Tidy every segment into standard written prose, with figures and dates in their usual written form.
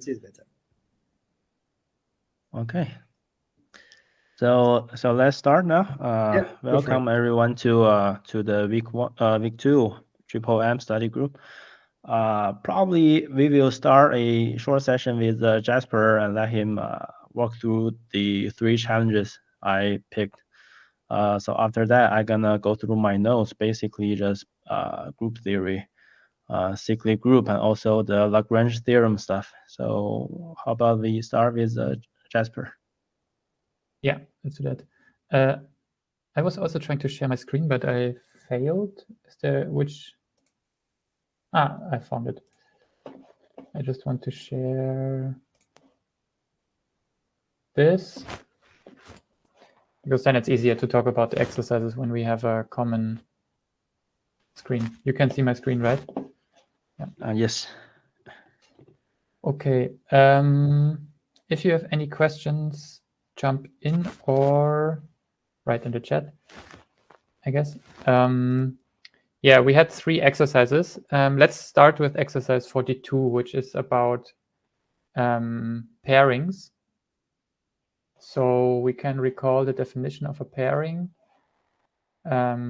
is better. Okay. So let's start now. Yeah, Welcome everyone to the week 2 Triple M study group. Probably we will start a short session with Jasper and let him walk through the 3 challenges I picked. So after that, I'm gonna go through my notes, basically just group theory, cyclic group, and also the Lagrange theorem stuff. So how about we start with Jasper? Yeah, let's do that. I was also trying to share my screen, but I failed. Is there which? I found it. I just want to share this because then it's easier to talk about the exercises when we have a common screen. You can see my screen, right? Yeah. Yes. Okay. If you have any questions, jump in or write in the chat, I guess. Yeah, we had 3 exercises. Let's start with exercise 42, which is about pairings. So we can recall the definition of a pairing,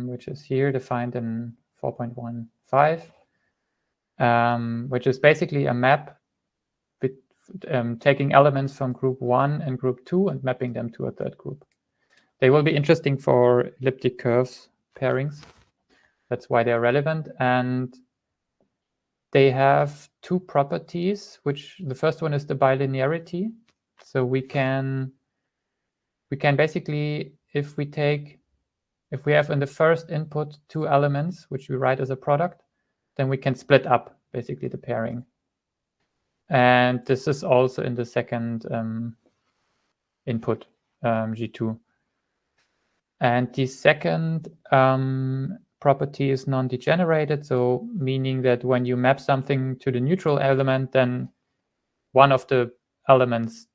which is here defined in 4.15, which is basically a map taking elements from group 1 and group 2 and mapping them to a third group. They will be interesting for elliptic curves pairings. That's why they're relevant. And they have 2 properties, which the first one is the bilinearity. So we can basically, if we have in the first input 2 elements, which we write as a product, then we can split up basically the pairing. And this is also in the second input, G2. And the second property is non-degenerated, so meaning that when you map something to the neutral element, then one of the elements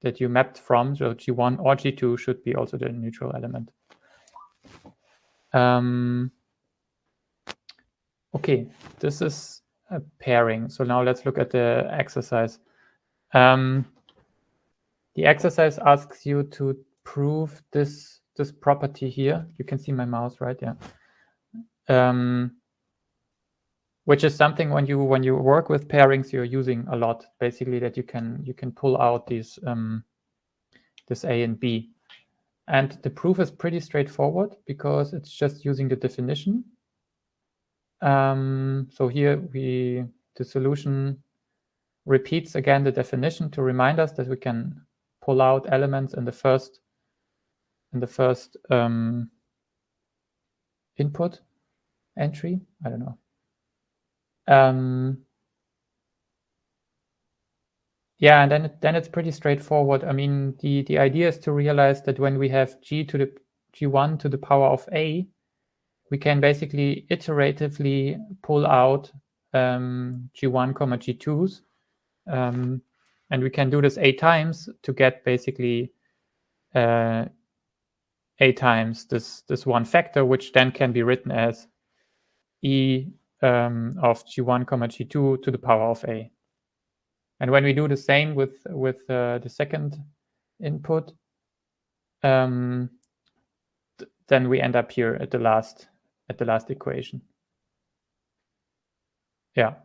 that you mapped from, so G1 or G2, should be also the neutral element. Okay, this is a pairing. So now let's look at the exercise. The exercise asks you to prove this property here. You can see my mouse, right? Yeah. Which is something when you work with pairings, you're using a lot. Basically, that you can pull out these this A and B, and the proof is pretty straightforward because it's just using the definition. So here the solution repeats again the definition to remind us that we can pull out elements in the first input entry. I don't know. Yeah, and then it's pretty straightforward. I mean, the idea is to realize that when we have G1 to the power of A, we can basically iteratively pull out G1, G2s. And we can do this 8 times to get basically 8 times this one factor, which then can be written as E of G1, G2 to the power of A. And when we do the same with the second input, then we end up here at the last equation. Yeah.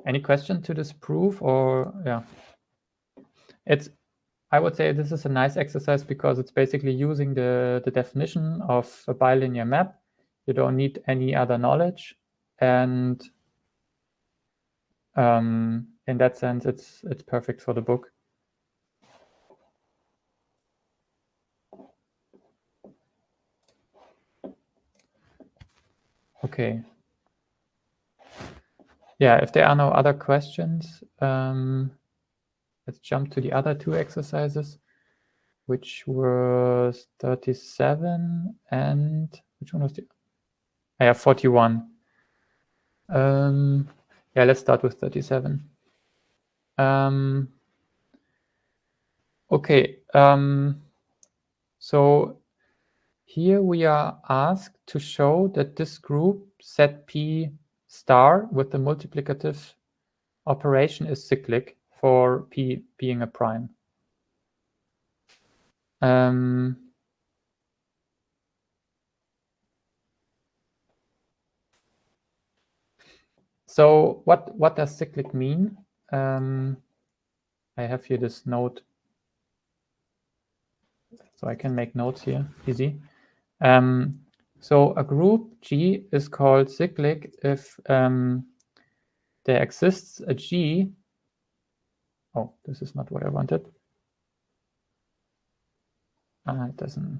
Any question to this proof? Or yeah, I would say this is a nice exercise because it's basically using the definition of a bilinear map. You don't need any other knowledge, and in that sense, it's perfect for the book. Okay. Yeah, if there are no other questions, let's jump to the other 2 exercises, which was 37 and which one was the? I have 41. Yeah, let's start with 37. Okay. So here we are asked to show that this group set P star with the multiplicative operation is cyclic for P being a prime. So what does cyclic mean? I have here this note, so I can make notes here, easy. So a group G is called cyclic if there exists a G. Oh, this is not what I wanted. It doesn't.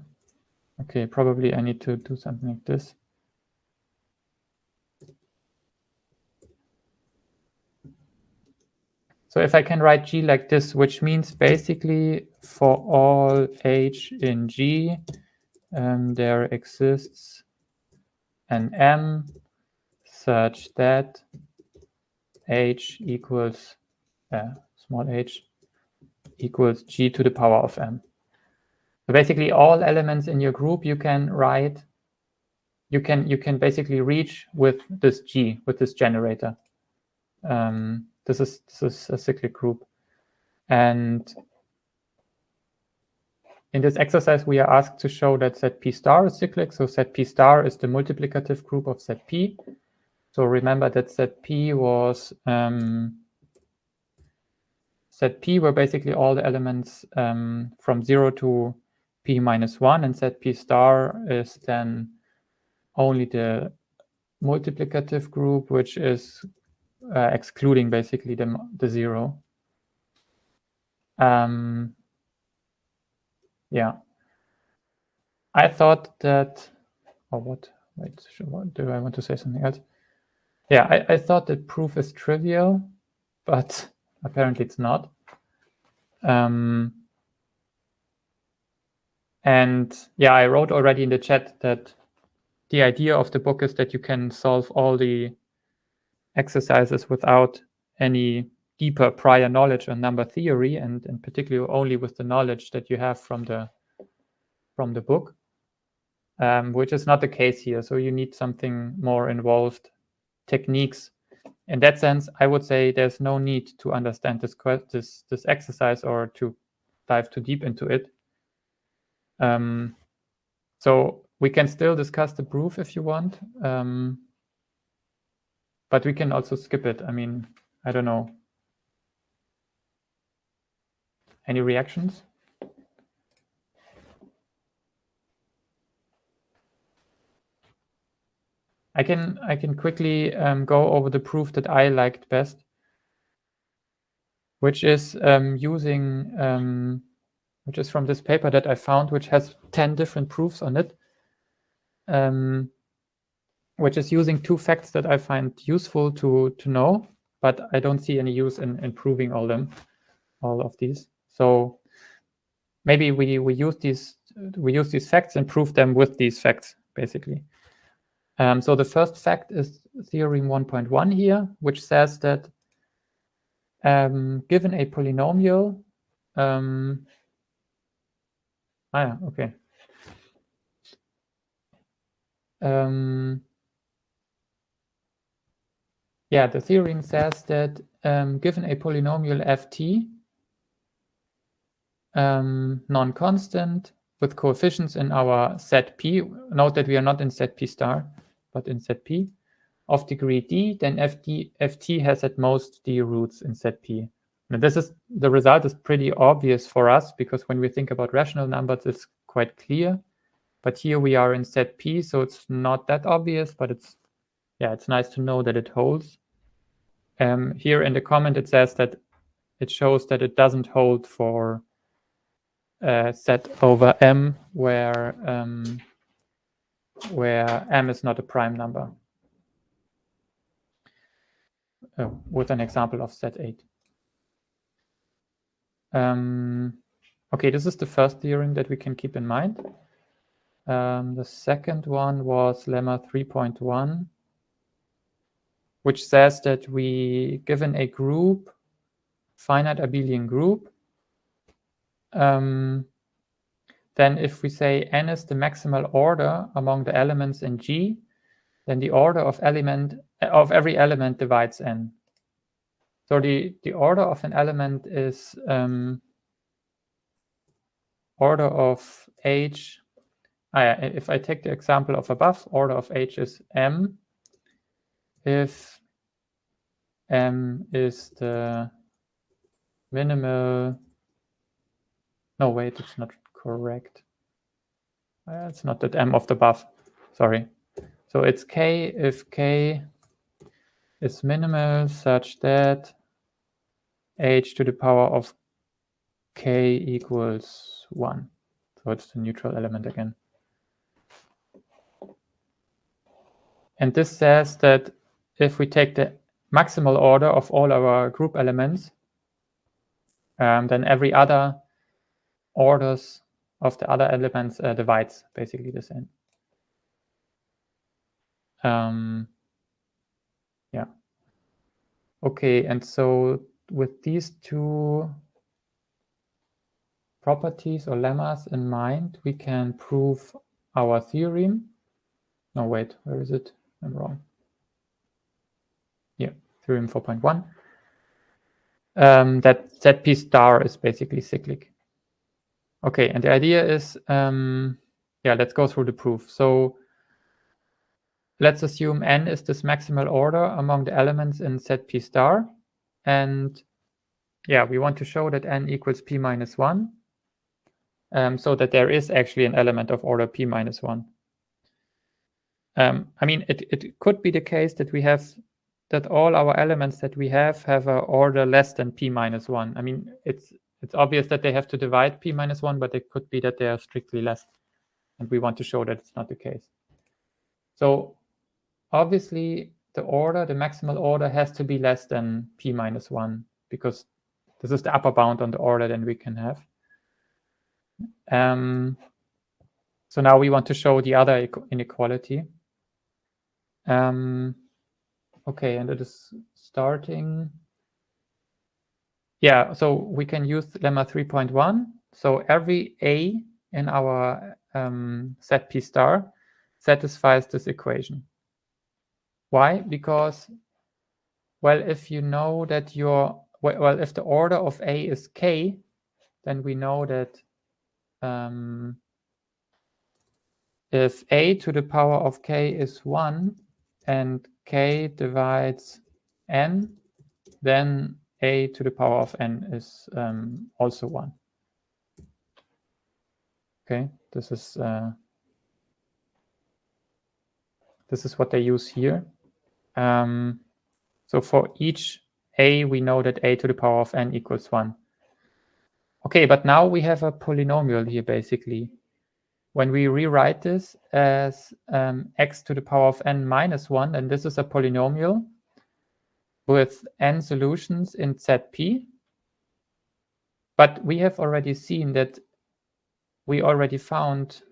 Okay, probably I need to do something like this. So if I can write G like this, which means basically for all H in G, there exists an M such that H equals small h equals G to the power of M. So basically all elements in your group you can write, you can basically reach with this G, with this generator. This is a cyclic group. And in this exercise, we are asked to show that set P star is cyclic. So set P star is the multiplicative group of set P. So remember that set P was set P were basically all the elements from 0 to P minus 1, and set P star is then only the multiplicative group, which is excluding basically the 0. Yeah. I thought that, or what? Wait, do I want to say something else? Yeah, I thought that proof is trivial, but apparently it's not. And yeah, I wrote already in the chat that the idea of the book is that you can solve all the exercises without any deeper prior knowledge on number theory, and in particular only with the knowledge that you have from the book, which is not the case here. So you need something more involved techniques. In that sense, I would say there's no need to understand this exercise or to dive too deep into it. So we can still discuss the proof if you want, but we can also skip it. I mean, I don't know. Any reactions? I can quickly go over the proof that I liked best, which is which is from this paper that I found, which has 10 different proofs on it, which is using 2 facts that I find useful to know, but I don't see any use in proving all of these. So maybe we use these facts and prove them with these facts, basically. So the first fact is theorem 1.1 here, which says that given a polynomial, okay. Yeah, the theorem says that given a polynomial ft, non-constant with coefficients in our set P, note that we are not in set P star, but in set P, of degree d, then ft has at most d roots in set P. Now the result is pretty obvious for us, because when we think about rational numbers, it's quite clear. But here we are in set P, so it's not that obvious, but it's nice to know that it holds. Here in the comment, it says that it shows that it doesn't hold for set over M, where M is not a prime number. With an example of set 8. Okay, this is the first theorem that we can keep in mind. The second one was lemma 3.1, which says that given a group, finite abelian group, then if we say n is the maximal order among the elements in G, then the order of every element divides n. So the order of an element is order of h. If I take the example of above, order of h is m. If m is the minimal. No, wait, it's not correct. It's not that m of the above. Sorry. So it's k if k is minimal such that h to the power of k equals 1. So it's the neutral element again. And this says that if we take the maximal order of all our group elements, then every other orders of the other elements divides basically the same. Yeah. Okay, and so with these two properties or lemmas in mind, we can prove our theorem. No, wait, where is it? I'm wrong. Yeah, theorem 4.1. That ZP star is basically cyclic. Okay, and the idea is, yeah, let's go through the proof. So let's assume n is this maximal order among the elements in ZP star. And yeah, we want to show that n equals p minus 1. So that there is actually an element of order p minus 1. I mean, it could be the case that we have that all our elements that we have an order less than p minus 1. I mean, it's obvious that they have to divide p minus 1, but it could be that they are strictly less. And we want to show that it's not the case. So obviously, the maximal order has to be less than p minus 1, because this is the upper bound on the order that we can have. So now we want to show the other inequality. Okay, and it is starting. Yeah, so we can use lemma 3.1. So every a in our set p star satisfies this equation. Why? Because, well, if you know that if the order of a is k, then we know that if a to the power of k is 1 and k divides n, then a to the power of n is also 1. Okay, this is what they use here. So for each a, we know that a to the power of n equals 1. Okay, but now we have a polynomial here, basically. When we rewrite this as x to the power of n minus 1, and this is a polynomial with n solutions in ZP. But we have already seen that we already found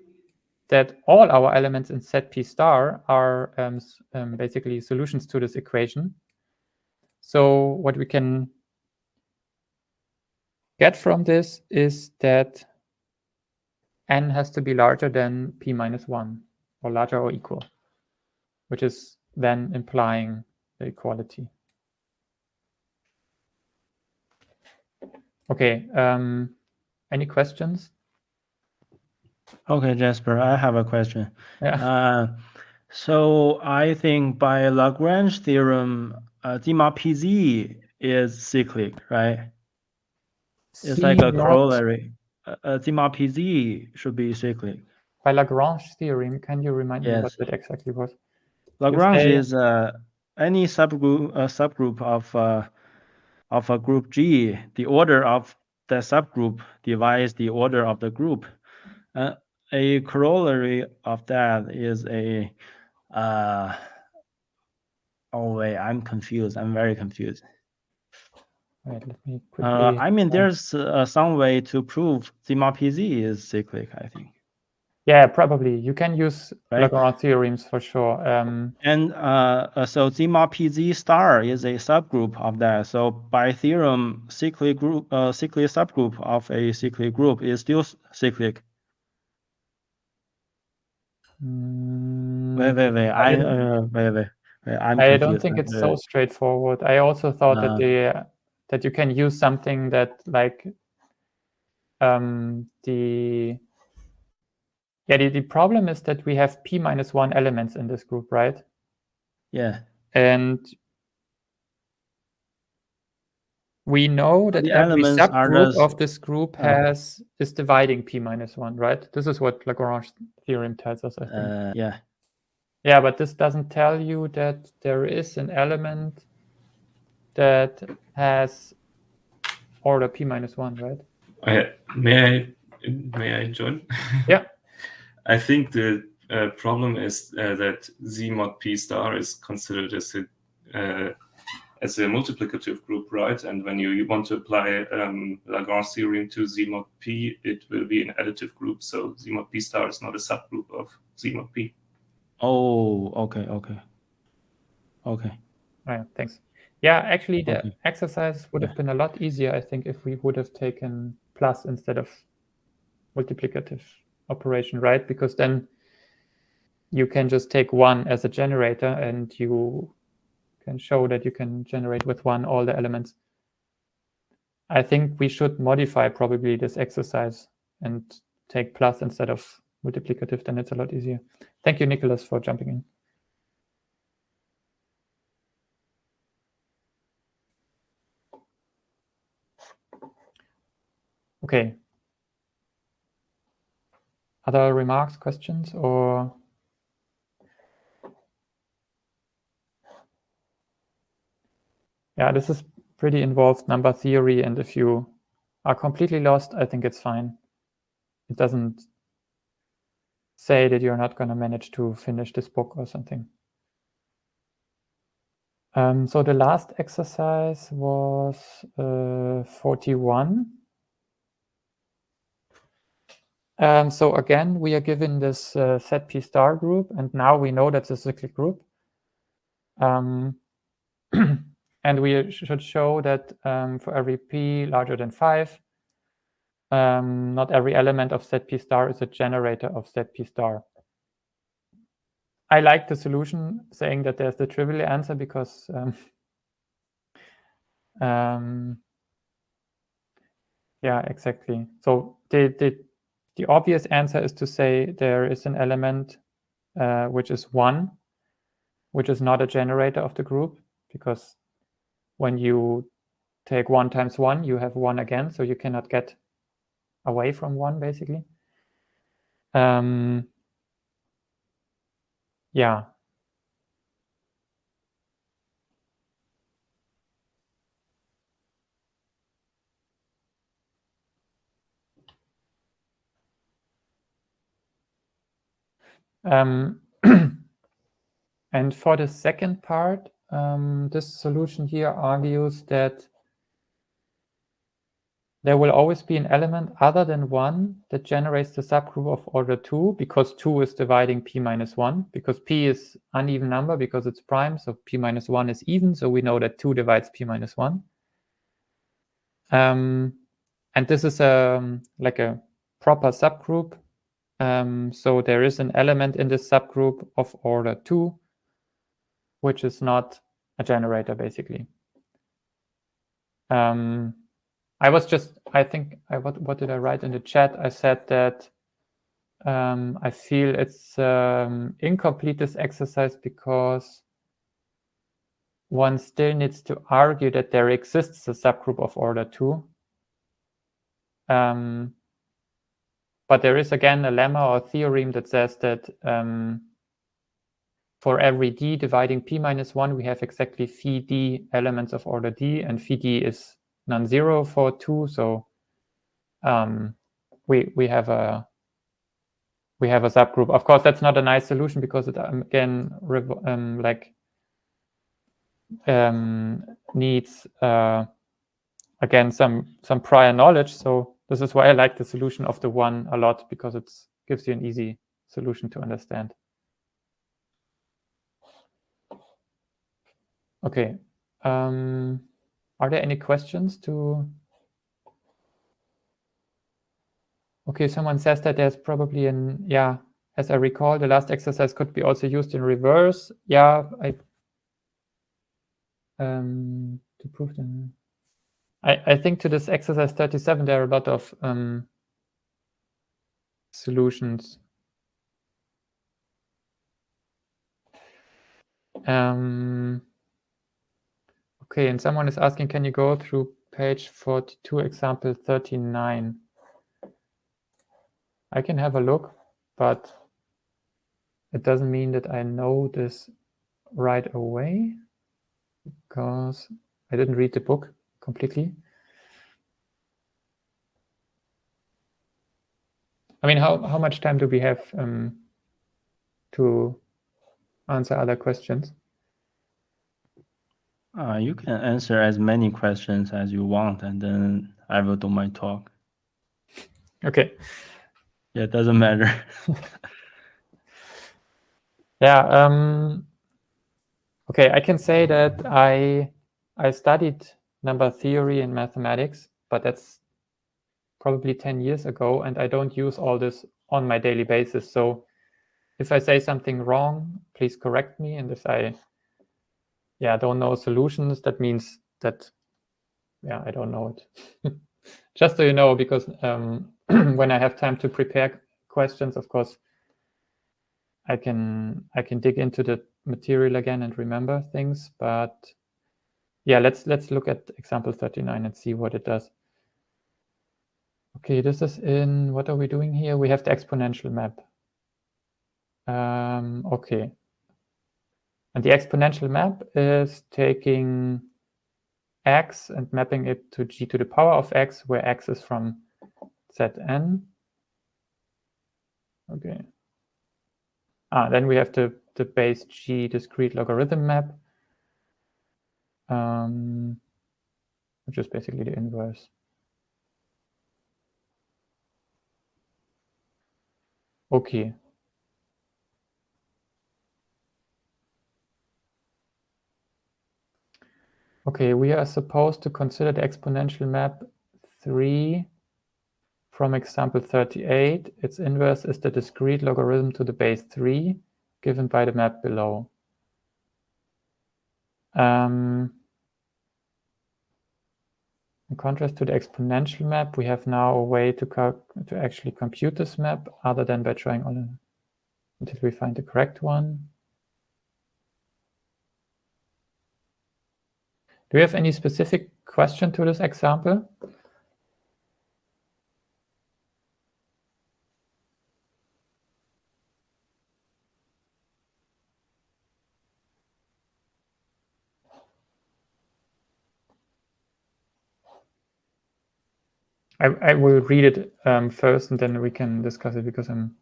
that all our elements in ZP star are basically solutions to this equation. So what we can get from this is that n has to be larger than p minus 1, or larger or equal, which is then implying the equality. Okay, any questions? Okay, Jasper, I have a question. Yeah. So I think by Lagrange theorem, Zima PZ is cyclic, right? It's like a corollary. Zima PZ should be cyclic. By Lagrange theorem, can you remind me what Yes. that exactly was? Lagrange is any subgroup of a group G. The order of the subgroup divides the order of the group. A corollary of that is a oh wait, I'm confused. I'm very confused. Wait, let me quickly. I mean, there's some way to prove Zima PZ is cyclic, I think. Yeah, probably. You can use Right? Lagrange theorems for sure. And so Zima PZ star is a subgroup of that. So by theorem, cyclic subgroup of a cyclic group is still cyclic. I don't think it's so straightforward. I also thought that you can use something that like the problem is that we have p-1 elements in this group, right? Yeah. And we know that every subgroup of this group is dividing p-1, right? This is what Lagrange theorem tells us, I think. Yeah. Yeah, but this doesn't tell you that there is an element that has order p-1, right? May I join? Yeah. I think the problem is that Z mod P star is considered as a multiplicative group, right? And when you want to apply Lagrange theorem to Z mod P, it will be an additive group. So Z mod P star is not a subgroup of Z mod P. Oh, okay. Right, thanks. Yeah, actually, the exercise would have been a lot easier, I think, if we would have taken plus instead of multiplicative operation, right? Because then you can just take 1 as a generator and you can show that you can generate with 1 all the elements. I think we should modify probably this exercise and take plus instead of multiplicative, then it's a lot easier. Thank you, Nicholas, for jumping in. Okay. Other remarks, questions, or? Yeah, this is pretty involved number theory, and if you are completely lost, I think it's fine. It doesn't say that you're not going to manage to finish this book or something. So the last exercise was 41. So again, we are given this set P star group, and now we know that's a cyclic group. And we should show that for every P larger than 5, not every element of set P star is a generator of set P star. I like the solution saying that there's the trivial answer because yeah, exactly. So the obvious answer is to say there is an element which is 1, which is not a generator of the group, because when you take 1 times 1, you have 1 again, so you cannot get away from 1, basically. Yeah. And for the second part, this solution here argues that there will always be an element other than 1 that generates the subgroup of order 2, because 2 is dividing p-1, because p is uneven number because it's prime, so p-1 is even, so we know that 2 divides p-1. And this is like a proper subgroup. So there is an element in this subgroup of order 2, which is not a generator, basically. What did I write in the chat? I said that I feel it's incomplete, this exercise, because one still needs to argue that there exists a subgroup of order 2. But there is, again, a lemma or theorem that says that for every d dividing p-1, we have exactly phi d elements of order d, and phi d is non-zero for 2, so we have a subgroup. Of course, that's not a nice solution because it again needs again some prior knowledge. So this is why I like the solution of the 1 a lot, because it gives you an easy solution to understand. Okay. Are there any questions to? Okay, someone says that there's probably as I recall, the last exercise could be also used in reverse. Yeah, to prove them. I think to this exercise 37, there are a lot of solutions. Okay, and someone is asking, can you go through page 42, example 39? I can have a look, but it doesn't mean that I know this right away because I didn't read the book completely. I mean, how much time do we have to answer other questions? You can answer as many questions as you want, and then I will do my talk. Okay. Yeah, it doesn't matter. Yeah. Okay, I can say that I studied number theory in mathematics, but that's probably 10 years ago, and I don't use all this on my daily basis. So if I say something wrong, please correct me. And if I don't know solutions, that means that I don't know it. Just so you know, because when I have time to prepare questions, of course, I can dig into the material again and remember things. But yeah, let's look at example 39 and see what it does. Okay, this is in, what are we doing here? We have the exponential map. Okay. And the exponential map is taking x and mapping it to g to the power of x, where x is from Zn. Okay. Then we have the base g discrete logarithm map, which is basically the inverse. Okay. Okay, we are supposed to consider the exponential map 3 from example 38. Its inverse is the discrete logarithm to the base 3 given by the map below. In contrast to the exponential map, we have now a way to actually compute this map other than by trying on until we find the correct one. Do you have any specific question to this example? I will read it first and then we can discuss it because I'm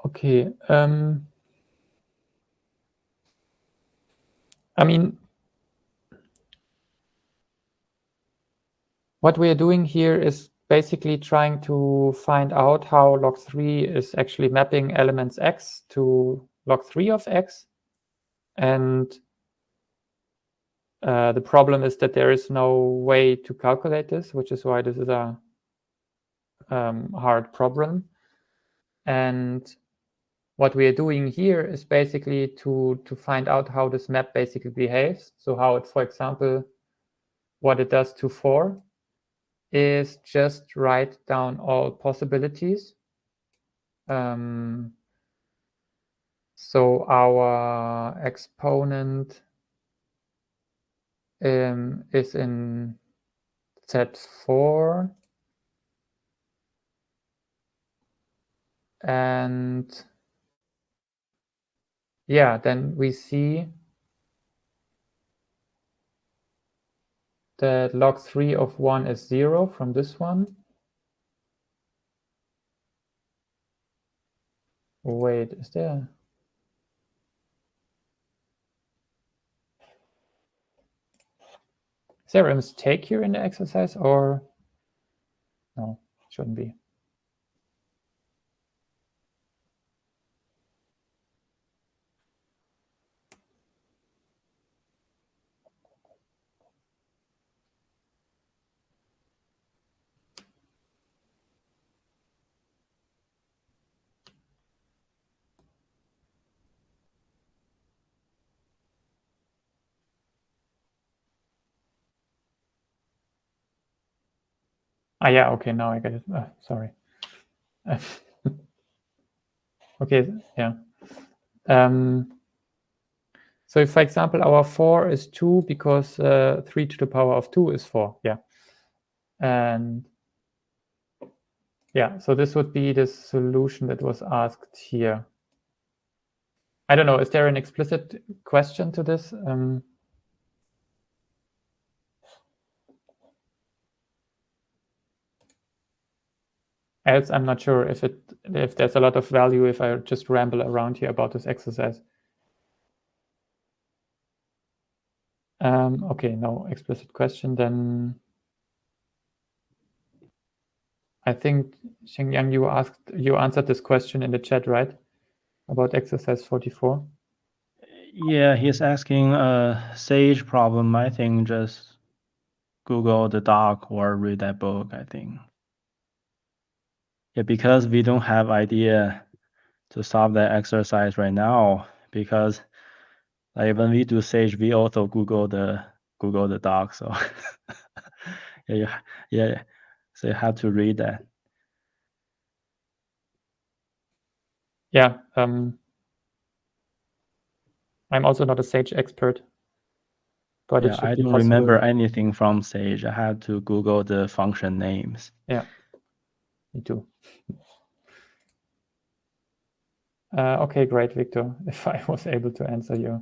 okay. I mean, what we are doing here is basically trying to find out how log3 is actually mapping elements x to log3 of x. And the problem is that there is no way to calculate this, which is why this is a hard problem. And what we are doing here is basically to find out how this map basically behaves. So how it, for example, what it does to 4 is just write down all possibilities. So our exponent is in Z4. And yeah, then we see that log 3 of 1 is 0 from this one. Wait, is there? Is there a mistake here in the exercise, or no, shouldn't be. Ah, yeah, okay, now I get it. Sorry. Okay, yeah. So if, for example, our 4 is 2 because 3 to the power of 2 is 4, yeah. And yeah, so this would be the solution that was asked here. I don't know, is there an explicit question to this? Else, I'm not sure if there's a lot of value if I just ramble around here about this exercise. Okay, no explicit question. Then I think Xingyang, you answered this question in the chat, right? About exercise 44. Yeah, he's asking a Sage problem. I think just Google the doc or read that book, I think. Yeah, because we don't have idea to solve that exercise right now, because like when we do Sage, we also Google the doc. So yeah. So you have to read that. Yeah, I'm also not a Sage expert, but yeah, I don't remember anything from Sage. I had to Google the function names. Yeah, me too. Okay, great, Victor. If I was able to answer your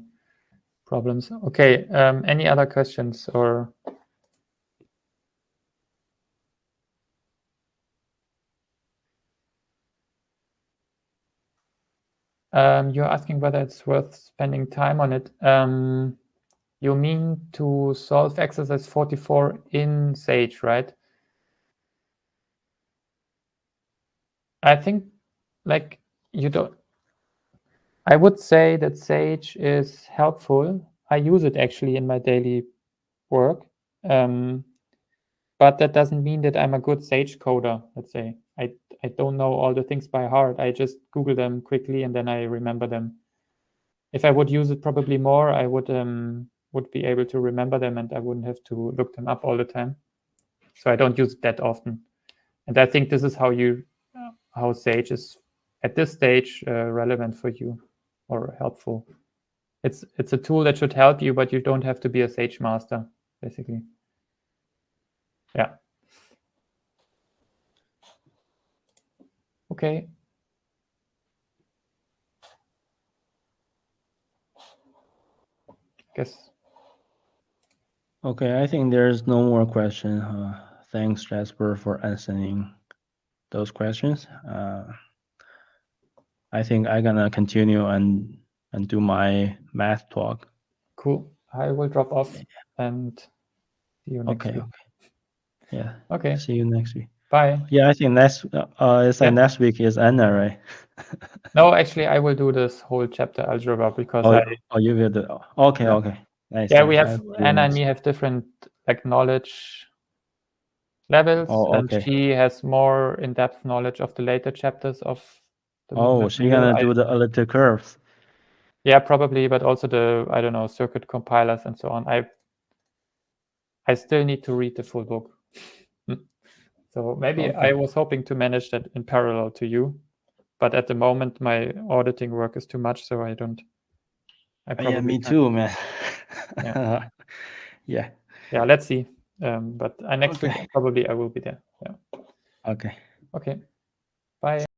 problems. Okay, any other questions or? You're asking whether it's worth spending time on it. You mean to solve exercise 44 in Sage, right? I think, like, you don't. I would say that Sage is helpful. I use it actually in my daily work. But that doesn't mean that I'm a good Sage coder, let's say. I don't know all the things by heart. I just Google them quickly and then I remember them. If I would use it probably more, I would be able to remember them and I wouldn't have to look them up all the time. So I don't use it that often. And I think this is how Sage is at this stage relevant for you or helpful. It's a tool that should help you, but you don't have to be a Sage master, basically. Yeah. Okay. Guess. Okay, I think there's no more question. Thanks, Jasper, for answering those questions. I think I'm gonna continue and do my math talk. Cool. I will drop off and see you next week. Okay. Yeah. Okay. See you next week. Bye. Yeah, I think next week is Anna, right? No, actually, I will do this whole chapter algebra because you will do. Okay, Yeah. okay. Nice. Yeah, nice. we have Anna and me have different like knowledge levels, and she has more in-depth knowledge of the later chapters of the MoonMath she's gonna do the elliptic curves. Yeah, probably, but also the, I don't know, circuit compilers and so on. I still need to read the full book. So maybe I was hoping to manage that in parallel to you, but at the moment my auditing work is too much, so I don't. Yeah, me too, man. Yeah. Yeah. Yeah, let's see. But next week probably I will be there. Yeah. Okay. Okay. Bye.